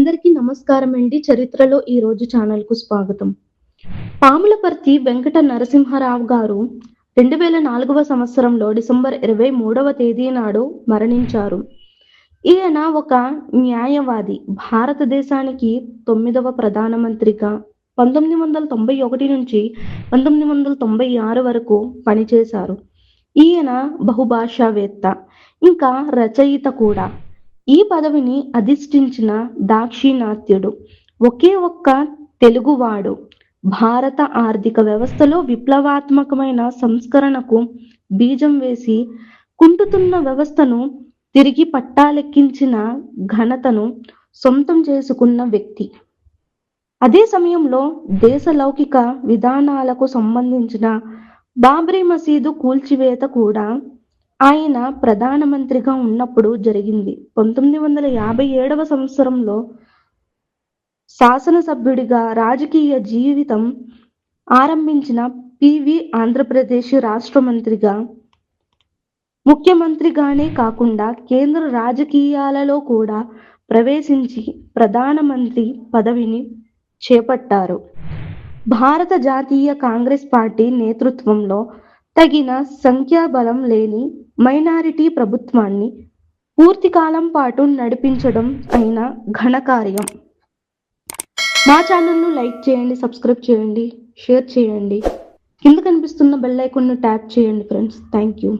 అందరికీ నమస్కారం అండి. చరిత్రలో ఈ రోజు ఛానల్‌కు స్వాగతం. పాములపర్తి వెంకట నరసింహారావు గారు 2004వ సంవత్సరంలో డిసెంబర్ 23వ తేదీ నాడు మరణించారు. ఈయన ఒక న్యాయవాది. భారతదేశానికి 9వ ప్రధానమంత్రిగా 1991 నుంచి 1996 వరకు పనిచేశారు. ఈయన బహుభాషావేత్త, ఇంకా రచయిత కూడా. ఈ పదవిని అధిష్ఠించిన దాక్షిణాత్యుడు, ఒకే ఒక్క తెలుగువాడు. భారత ఆర్థిక వ్యవస్థలో విప్లవాత్మకమైన సంస్కరణకు బీజం వేసి కుంటుతున్న వ్యవస్థను తిరిగి పట్టాలెక్కించిన ఘనతను సొంతం చేసుకున్న వ్యక్తి. అదే సమయంలో దేశ లౌకిక విధానాలకు సంబంధించిన బాబ్రీ మసీదు కూల్చివేత కూడా ఆయన ప్రధానమంత్రిగా ఉన్నప్పుడు జరిగింది. 1957వ సంవత్సరంలో శాసనసభ్యుడిగా రాజకీయ జీవితం ఆరంభించిన పివి ఆంధ్రప్రదేశ్ రాష్ట్ర మంత్రిగా, ముఖ్యమంత్రిగానే కాకుండా కేంద్ర రాజకీయాలలో కూడా ప్రవేశించి ప్రధానమంత్రి పదవిని చేపట్టారు. భారత జాతీయ కాంగ్రెస్ పార్టీ నేతృత్వంలో తగిన సంఖ్యాబలం లేని మైనారిటీ ప్రభుత్వాన్ని పూర్తికాలం పాటు నడిపించడం అయిన ఘనకార్యం. మా ఛానల్ను లైక్ చేయండి, సబ్స్క్రైబ్ చేయండి, షేర్ చేయండి. కింద కనిపిస్తున్న బెల్ ఐకాన్ను ట్యాప్ చేయండి ఫ్రెండ్స్. Thank you.